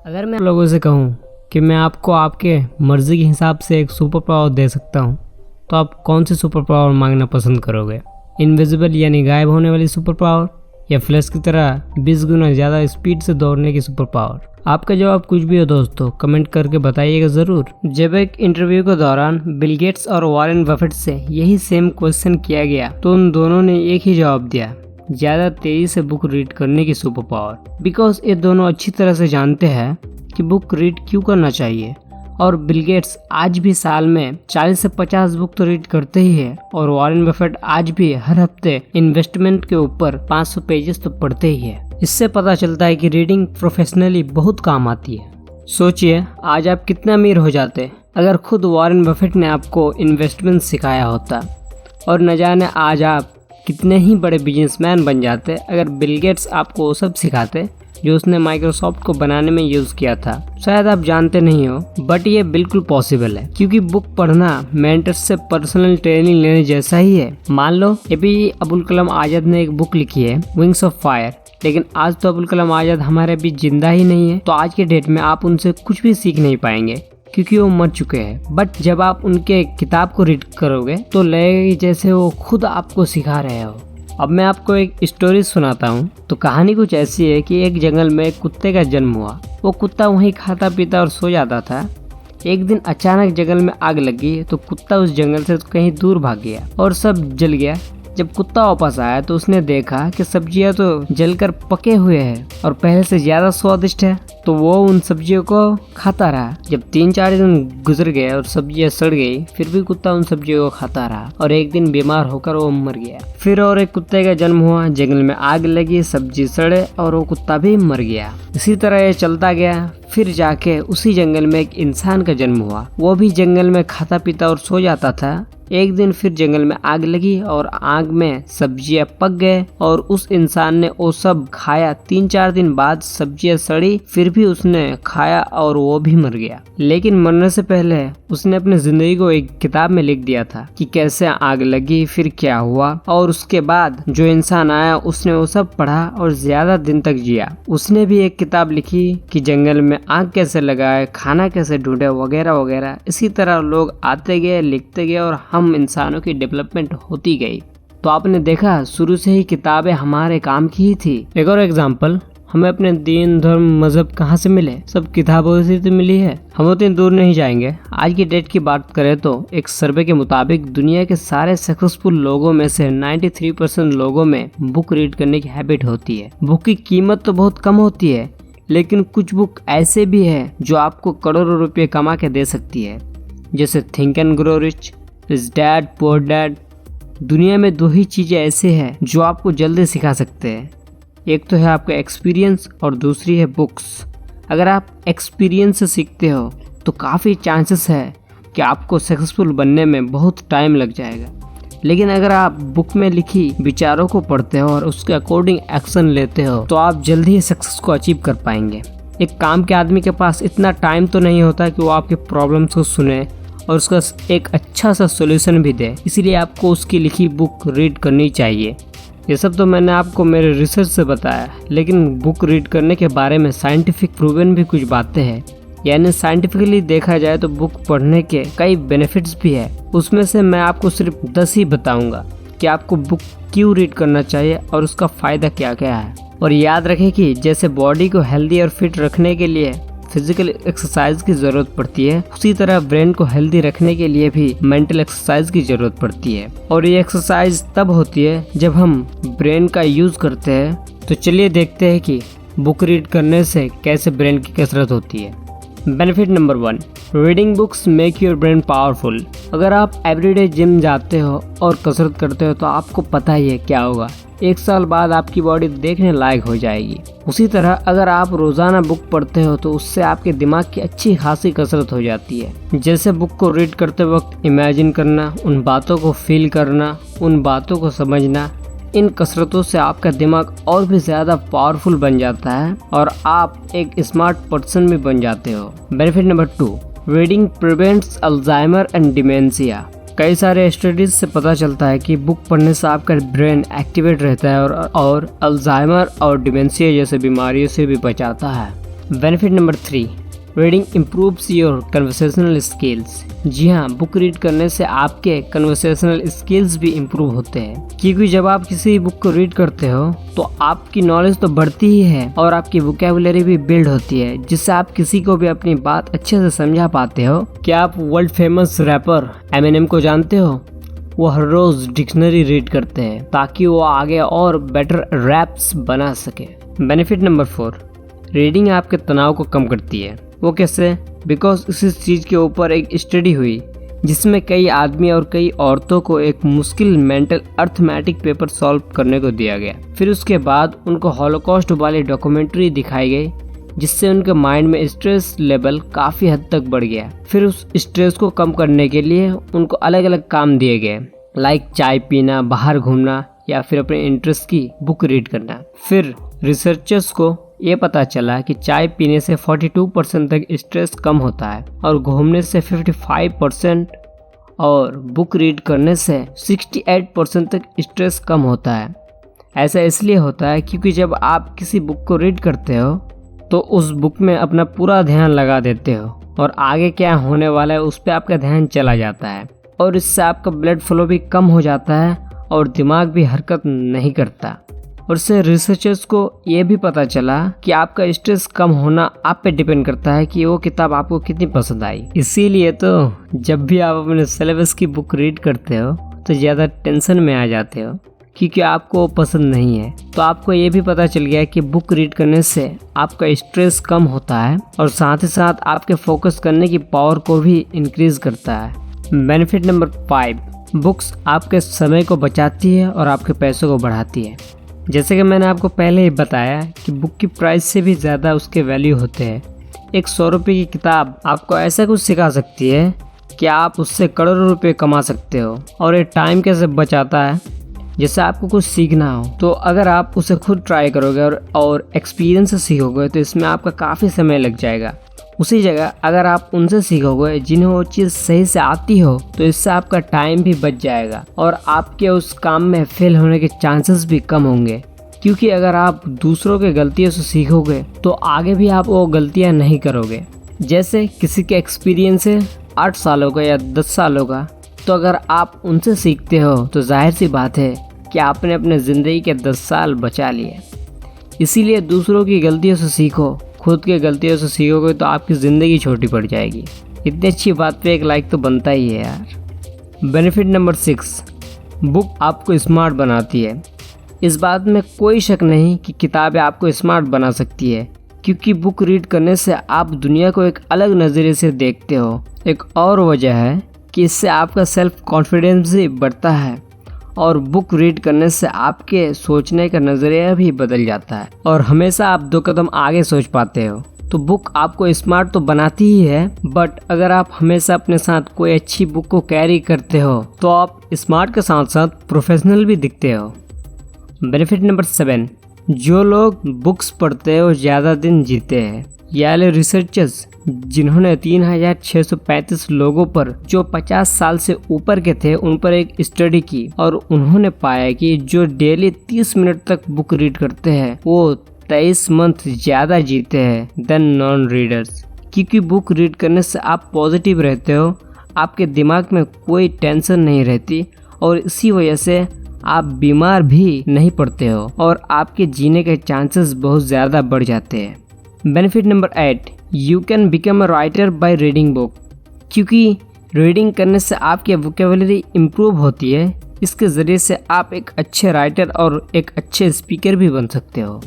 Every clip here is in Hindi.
अगर मैं लोगों से कहूँ कि मैं आपको आपके मर्ज़ी के हिसाब से एक सुपर पावर दे सकता हूँ, तो आप कौन सी सुपर पावर मांगना पसंद करोगे? इनविजिबल यानी गायब होने वाली सुपर पावर, या फ्लैश की तरह 20 गुना ज़्यादा स्पीड से दौड़ने की सुपर पावर? आपका जवाब कुछ भी हो दोस्तों, कमेंट करके बताइएगा ज़रूर। जब एक इंटरव्यू के दौरान बिल गेट्स और वॉरेन बफेट से यही सेम क्वेश्चन किया गया तो उन दोनों ने एक ही जवाब दिया, ज़्यादा तेज़ी से बुक रीड करने की सुपर पावर। बिकॉज ये दोनों अच्छी तरह से जानते हैं कि बुक रीड क्यों करना चाहिए। और बिल गेट्स आज भी साल में 40 से 50 बुक तो रीड करते ही है, और वॉरेन बफेट आज भी हर हफ्ते इन्वेस्टमेंट के ऊपर 500 पेजेस तो पढ़ते ही है। इससे पता चलता है कि रीडिंग प्रोफेशनली बहुत काम आती है। सोचिए आज आप कितने अमीर हो जाते अगर खुद वॉरेन बफेट ने आपको इन्वेस्टमेंट सिखाया होता, और न जाने आज आप कितने ही बड़े बिजनेसमैन बन जाते अगर बिल गेट्स आपको वो सब सिखाते जो उसने माइक्रोसॉफ्ट को बनाने में यूज किया था। शायद आप जानते नहीं हो, बट ये बिल्कुल पॉसिबल है, क्योंकि बुक पढ़ना मेंटर से पर्सनल ट्रेनिंग लेने जैसा ही है। मान लो APJ अबुल कलाम आजाद ने एक बुक लिखी है विंग्स ऑफ फायर, लेकिन आज तो अबुल कलाम आजाद हमारे बीच जिंदा ही नहीं है, तो आज के डेट में आप उनसे कुछ भी सीख नहीं पाएंगे क्योंकि वो मर चुके हैं। बट जब आप उनके किताब को रीड करोगे तो लगेगा जैसे वो खुद आपको सिखा रहे हो। अब मैं आपको एक स्टोरी सुनाता हूँ। तो कहानी कुछ ऐसी है कि एक जंगल में एक कुत्ते का जन्म हुआ। वो कुत्ता वहीं खाता पीता और सो जाता था। एक दिन अचानक जंगल में आग लगी तो कुत्ता उस जंगल से कहीं दूर भाग गया और सब जल गया। जब कुत्ता वापस आया तो उसने देखा कि सब्जियां तो जलकर पके हुए हैं और पहले से ज्यादा स्वादिष्ट है, तो वो उन सब्जियों को खाता रहा। जब 3-4 दिन गुजर गए और सब्जियां सड़ गई, फिर भी कुत्ता उन सब्जियों को खाता रहा और एक दिन बीमार होकर वो मर गया। फिर और एक कुत्ते का जन्म हुआ। जंगल में आग लगी, सब्जी सड़े और वो कुत्ता भी मर गया। इसी तरह ये चलता गया। फिर जाके उसी जंगल में एक इंसान का जन्म हुआ। वो भी जंगल में खाता पीता और सो जाता था। एक दिन फिर जंगल में आग लगी और आग में सब्जियां पक गए और उस इंसान ने वो सब खाया। 3-4 दिन बाद सब्जियां सड़ी, फिर भी उसने खाया और वो भी मर गया। लेकिन मरने से पहले उसने अपनी जिंदगी को एक किताब में लिख दिया था कि कैसे आग लगी, फिर क्या हुआ, और उसके बाद जो इंसान आया उसने वो सब पढ़ा और ज्यादा दिन तक जिया। उसने भी एक किताब लिखी कि जंगल में आग कैसे लगाए, खाना कैसे ढूंढे, वगैरह वगैरह। इसी तरह लोग आते गए, लिखते गए और हम इंसानों की डेवलपमेंट होती गई। तो आपने देखा शुरू से ही किताबें हमारे काम की ही थी। एक और एग्जांपल, हमें अपने दीन धर्म मजहब कहाँ से मिले? सब किताबों से तो मिली है। हम उतनी दूर नहीं जाएंगे। आज की डेट की बात करें तो एक सर्वे के मुताबिक दुनिया के सारे सक्सेसफुल लोगों में से 93% लोगों में बुक रीड करने की हैबिट होती है। बुक की कीमत तो बहुत कम होती है, लेकिन कुछ बुक ऐसे भी है जो आपको करोड़ों रुपये कमा के दे सकती है, जैसे think and grow rich, rich dad poor dad. दुनिया में 2 ही चीजें ऐसे हैं जो आपको जल्दी सिखा सकते हैं। एक तो है आपका एक्सपीरियंस और दूसरी है बुक्स। अगर आप एक्सपीरियंस से सीखते हो तो काफ़ी चांसेस है कि आपको सक्सेसफुल बनने में बहुत टाइम लग जाएगा। लेकिन अगर आप बुक में लिखी विचारों को पढ़ते हो और उसके अकॉर्डिंग एक्शन लेते हो तो आप जल्दी ही सक्सेस को अचीव कर पाएंगे। एक काम के आदमी के पास इतना टाइम तो नहीं होता कि वो आपके प्रॉब्लम्स को सुने और उसका एक अच्छा सा सोल्यूशन भी दे, इसीलिए आपको उसकी लिखी बुक रीड करनी चाहिए। ये सब तो मैंने आपको मेरे रिसर्च से बताया, लेकिन बुक रीड करने के बारे में साइंटिफिक प्रूवन भी कुछ बातें हैं। यानी साइंटिफिकली देखा जाए तो बुक पढ़ने के कई बेनिफिट्स भी है। उसमें से मैं आपको सिर्फ 10 ही बताऊंगा कि आपको बुक क्यों रीड करना चाहिए और उसका फ़ायदा क्या क्या है। और याद रखें कि जैसे बॉडी को हेल्दी और फिट रखने के लिए फिजिकल एक्सरसाइज की जरूरत पड़ती है, उसी तरह ब्रेन को हेल्दी रखने के लिए भी मेंटल एक्सरसाइज की जरूरत पड़ती है। और ये एक्सरसाइज तब होती है जब हम ब्रेन का यूज करते हैं। तो चलिए देखते हैं कि बुक रीड करने से कैसे ब्रेन की कसरत होती है। Benefit number 1, reading books make your brain powerful. अगर आप एवरीडे जिम जाते हो और कसरत करते हो तो आपको पता ही है क्या होगा, 1 साल बाद आपकी बॉडी देखने लायक हो जाएगी। उसी तरह अगर आप रोजाना बुक पढ़ते हो तो उससे आपके दिमाग की अच्छी खासी कसरत हो जाती है। जैसे बुक को रीड करते वक्त इमेजिन करना, उन बातों को फील करना, उन बातों को समझना। इन कसरतों से आपका दिमाग और भी ज्यादा पावरफुल बन जाता है और आप एक स्मार्ट पर्सन भी बन जाते हो। Benefit number 2, reading prevents Alzheimer and dementia. कई सारे स्टडीज से पता चलता है कि बुक पढ़ने से आपका ब्रेन एक्टिवेट रहता है और अल्जाइमर और डिमेंशिया जैसे बीमारियों से भी बचाता है। Benefit number 3, reading improves your conversational skills. जी हाँ, बुक रीड करने से आपके कन्वर्सेशनल स्किल्स भी इम्प्रूव होते हैं, क्योंकि जब आप किसी बुक को रीड करते हो तो आपकी नॉलेज तो बढ़ती ही है और आपकी वोकैबुलरी भी बिल्ड होती है, जिससे आप किसी को भी अपनी बात अच्छे से समझा पाते हो। क्या आप वर्ल्ड फेमस रैपर एमिनेम को जानते हो? वो हर रोज डिक्शनरी रीड करते हैं ताकि वो आगे और बेटर रैप्स बना सके। बेनिफिट नंबर 4, रीडिंग आपके तनाव को कम करती है। वो कैसे? बिकॉज इसी चीज़ के ऊपर एक स्टडी हुई जिसमें कई आदमी और कई औरतों को एक मुश्किल मेंटल अर्थमेटिक पेपर सॉल्व करने को दिया गया। फिर उसके बाद उनको हॉलोकॉस्ट वाली डॉक्यूमेंट्री दिखाई गई, जिससे उनके माइंड में स्ट्रेस लेवल काफ़ी हद तक बढ़ गया। फिर उस स्ट्रेस को कम करने के लिए उनको अलग अलग काम दिए गए, लाइक चाय पीना, बाहर घूमना या फिर अपने इंटरेस्ट की बुक रीड करना। फिर रिसर्चर्स को ये पता चला कि चाय पीने से 42% तक स्ट्रेस कम होता है और घूमने से 55% और बुक रीड करने से 68% तक स्ट्रेस कम होता है। ऐसा इसलिए होता है क्योंकि जब आप किसी बुक को रीड करते हो तो उस बुक में अपना पूरा ध्यान लगा देते हो और आगे क्या होने वाला है उस पर आपका ध्यान चला जाता है, और इससे आपका ब्लड फ्लो भी कम हो जाता है और दिमाग भी हरकत नहीं करता। और इससे रिसर्चर्स को ये भी पता चला कि आपका स्ट्रेस कम होना आप पे डिपेंड करता है कि वो किताब आपको कितनी पसंद आई। इसीलिए तो जब भी आप अपने सिलेबस की बुक रीड करते हो तो ज़्यादा टेंशन में आ जाते हो क्योंकि आपको वो पसंद नहीं है। तो आपको ये भी पता चल गया कि बुक रीड करने से आपका स्ट्रेस कम होता है और साथ ही साथ आपके फोकस करने की पावर को भी इंक्रीज करता है। बेनिफिट नंबर 5, बुक्स आपके समय को बचाती है और आपके पैसों को बढ़ाती है। जैसे कि मैंने आपको पहले ही बताया कि बुक की प्राइस से भी ज़्यादा उसके वैल्यू होते हैं। एक 100 रुपये की किताब आपको ऐसा कुछ सिखा सकती है कि आप उससे करोड़ों रुपए कमा सकते हो। और ये टाइम कैसे बचाता है? जैसे आपको कुछ सीखना हो तो अगर आप उसे खुद ट्राई करोगे और एक्सपीरियंस से सीखोगे तो इसमें आपका काफ़ी समय लग जाएगा। उसी जगह अगर आप उनसे सीखोगे जिन्हें वो चीज़ सही से आती हो तो इससे आपका टाइम भी बच जाएगा और आपके उस काम में फेल होने के चांसेस भी कम होंगे, क्योंकि अगर आप दूसरों के गलतियों से सीखोगे तो आगे भी आप वो गलतियां नहीं करोगे। जैसे किसी के एक्सपीरियंस है 8 सालों का या 10 सालों का, तो अगर आप उनसे सीखते हो तो जाहिर सी बात है कि आपने अपने ज़िंदगी के 10 साल बचा लिए। इसीलिए दूसरों की गलतियों से सीखो, खुद के गलतियों से सीखोगे तो आपकी ज़िंदगी छोटी पड़ जाएगी। इतनी अच्छी बात पे एक लाइक तो बनता ही है यार। बेनिफिट नंबर 6, बुक आपको स्मार्ट बनाती है। इस बात में कोई शक नहीं कि किताबें आपको स्मार्ट बना सकती है, क्योंकि बुक रीड करने से आप दुनिया को एक अलग नज़रिए से देखते हो। एक और वजह है कि इससे आपका सेल्फ कॉन्फिडेंस भी बढ़ता है और बुक रीड करने से आपके सोचने का नज़रिया भी बदल जाता है और हमेशा आप 2 कदम आगे सोच पाते हो। तो बुक आपको स्मार्ट तो बनाती ही है, बट अगर आप हमेशा अपने साथ कोई अच्छी बुक को कैरी करते हो तो आप स्मार्ट के साथ साथ प्रोफेशनल भी दिखते हो। बेनिफिट नंबर 7, जो लोग बुक्स पढ़ते हैं वो ज़्यादा दिन जीते हैं। याले रिसर्चर्स जिन्होंने 3635 लोगों पर जो 50 साल से ऊपर के थे उन पर एक स्टडी की और उन्होंने पाया कि जो डेली 30 मिनट तक बुक रीड करते हैं वो 23 मंथ ज़्यादा जीते हैं देन नॉन रीडर्स। क्योंकि बुक रीड करने से आप पॉजिटिव रहते हो, आपके दिमाग में कोई टेंशन नहीं रहती और इसी वजह से आप बीमार भी नहीं पड़ते हो और आपके जीने के चांसेस बहुत ज़्यादा बढ़ जाते हैं। Benefit number 8, you can become a writer by reading book. क्योंकि रीडिंग करने से आपकी वोकैबुलरी इम्प्रूव होती है, इसके ज़रिए से आप एक अच्छे राइटर और एक अच्छे स्पीकर भी बन सकते हो।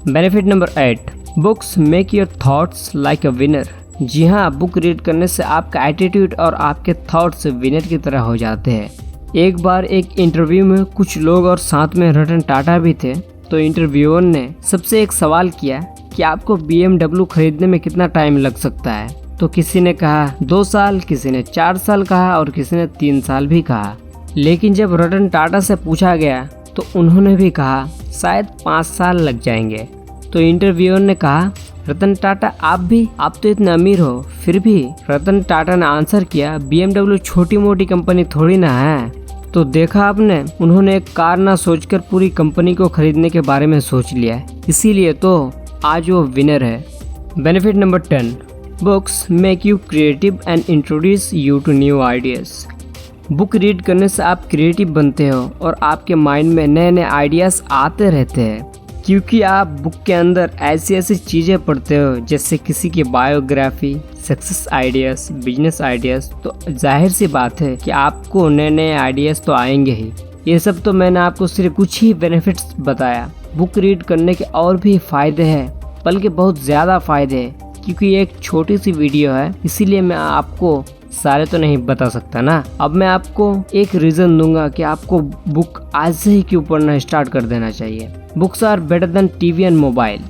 Benefit number 8, books make your thoughts like a winner. जी हाँ, बुक रीड करने से आपका एटीट्यूड और आपके थॉट्स विनर की तरह हो जाते हैं। एक बार एक इंटरव्यू में कुछ लोग और साथ में रतन टाटा भी थे, तो इंटरव्यूअर ने सबसे एक सवाल किया कि आपको BMW खरीदने में कितना टाइम लग सकता है। तो किसी ने कहा 2 साल, किसी ने 4 साल कहा और किसी ने 3 साल भी कहा। लेकिन जब रतन टाटा से पूछा गया तो उन्होंने भी कहा शायद 5 साल लग जाएंगे। तो इंटरव्यूअर ने कहा रतन टाटा आप तो इतने अमीर हो, फिर भी रतन टाटा ने आंसर किया BMW छोटी मोटी कंपनी थोड़ी ना है। तो देखा आपने, उन्होंने एक कार ना सोचकर पूरी कंपनी को खरीदने के बारे में सोच लिया, इसीलिए तो आज वो विनर है। Benefit number 10, books make you creative and introduce you to new ideas. Book read करने से आप क्रिएटिव बनते हो और आपके माइंड में नए नए आइडियाज़ आते रहते हैं, क्योंकि आप बुक के अंदर ऐसी ऐसी चीज़ें पढ़ते हो जैसे किसी की biography, success ideas, business ideas. तो जाहिर सी बात है कि आपको नए नए आइडियाज़ तो आएंगे ही। ये सब तो मैंने आपको सिर्फ कुछ ही बेनिफिट्स बताया। बुक रीड करने के और भी फ़ायदे हैं, बल्कि बहुत ज़्यादा फ़ायदे हैं, क्योंकि ये एक छोटी सी वीडियो है, इसीलिए मैं आपको सारे तो नहीं बता सकता ना। अब मैं आपको एक रीज़न दूंगा कि आपको बुक आज से ही क्यों पढ़ना स्टार्ट कर देना चाहिए। Books are better than TV and mobile,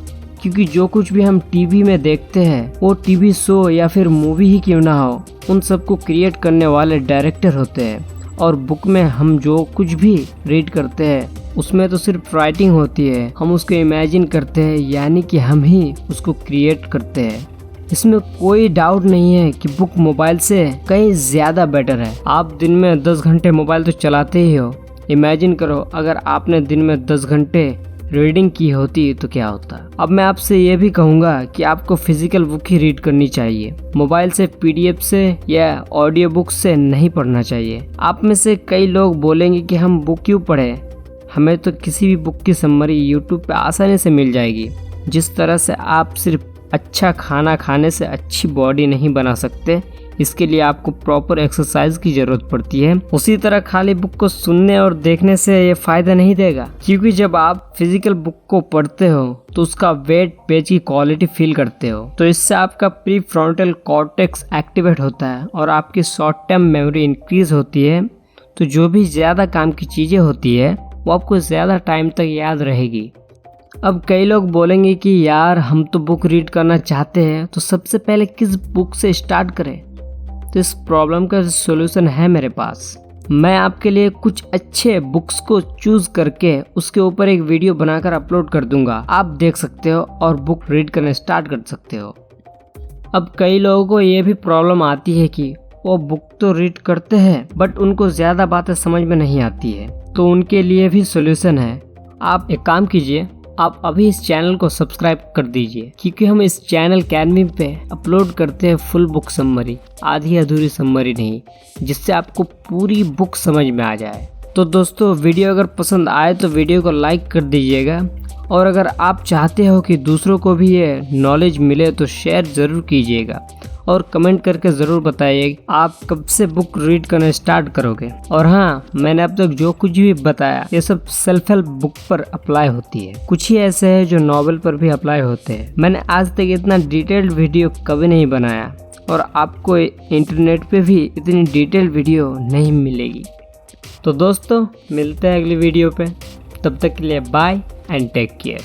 क्योंकि जो कुछ भी हम टीवी में देखते हैं वो टीवी शो या फिर मूवी ही क्यों ना हो, उन सबको क्रिएट करने वाले डायरेक्टर होते हैं। और बुक में हम जो कुछ भी रीड करते हैं उसमें तो सिर्फ राइटिंग होती है, हम उसको इमेजिन करते हैं, यानी कि हम ही उसको क्रिएट करते हैं। इसमें कोई डाउट नहीं है कि बुक मोबाइल से कहीं ज़्यादा बेटर है। आप दिन में 10 घंटे मोबाइल तो चलाते ही हो। इमेजिन करो अगर आपने दिन में 10 घंटे रीडिंग की होती तो क्या होता। अब मैं आपसे ये भी कहूँगा कि आपको फिजिकल बुक ही रीड करनी चाहिए, मोबाइल से, पीडीएफ से या ऑडियो बुक से नहीं पढ़ना चाहिए। आप में से कई लोग बोलेंगे कि हम बुक क्यों पढ़ें, हमें तो किसी भी बुक की समरी यूट्यूब पे आसानी से मिल जाएगी। जिस तरह से आप सिर्फ अच्छा खाना खाने से अच्छी बॉडी नहीं बना सकते, इसके लिए आपको प्रॉपर एक्सरसाइज की जरूरत पड़ती है, उसी तरह खाली बुक को सुनने और देखने से ये फायदा नहीं देगा। क्योंकि जब आप फिजिकल बुक को पढ़ते हो तो उसका वेट, पेज की क्वालिटी फील करते हो, तो इससे आपका प्री फ्रंटल कॉर्टेक्स एक्टिवेट होता है और आपकी शॉर्ट टर्म मेमोरी इंक्रीज होती है। तो जो भी ज़्यादा काम की चीज़ें होती है वो आपको ज़्यादा टाइम तक याद रहेगी। अब कई लोग बोलेंगे कि यार हम तो बुक रीड करना चाहते हैं, तो सबसे पहले किस बुक से स्टार्ट करें। तो इस प्रॉब्लम का सॉल्यूशन है मेरे पास। मैं आपके लिए कुछ अच्छे बुक्स को चूज करके उसके ऊपर एक वीडियो बनाकर अपलोड कर दूंगा, आप देख सकते हो और बुक रीड करना स्टार्ट कर सकते हो। अब कई लोगों को ये भी प्रॉब्लम आती है कि वो बुक तो रीड करते हैं बट उनको ज़्यादा बातें समझ में नहीं आती है, तो उनके लिए भी सॉल्यूशन है। आप एक काम कीजिए, आप अभी इस चैनल को सब्सक्राइब कर दीजिए, क्योंकि हम इस चैनल कैनवी पे अपलोड करते हैं फुल बुक समरी, आधी अधूरी समरी नहीं, जिससे आपको पूरी बुक समझ में आ जाए। तो दोस्तों, वीडियो अगर पसंद आए तो वीडियो को लाइक कर दीजिएगा, और अगर आप चाहते हो कि दूसरों को भी ये नॉलेज मिले तो शेयर ज़रूर कीजिएगा, और कमेंट करके ज़रूर बताइए आप कब से बुक रीड करना स्टार्ट करोगे। और हाँ, मैंने अब तक जो कुछ भी बताया ये सब सेल्फ हेल्प बुक पर अप्लाई होती है, कुछ ही ऐसे है जो नॉवेल पर भी अप्लाई होते हैं। मैंने आज तक इतना डिटेल्ड वीडियो कभी नहीं बनाया, और आपको इंटरनेट पे भी इतनी डिटेल्ड वीडियो नहीं मिलेगी। तो दोस्तों, मिलते हैं अगली वीडियो पे, तब तक के लिए बाय एंड टेक केयर।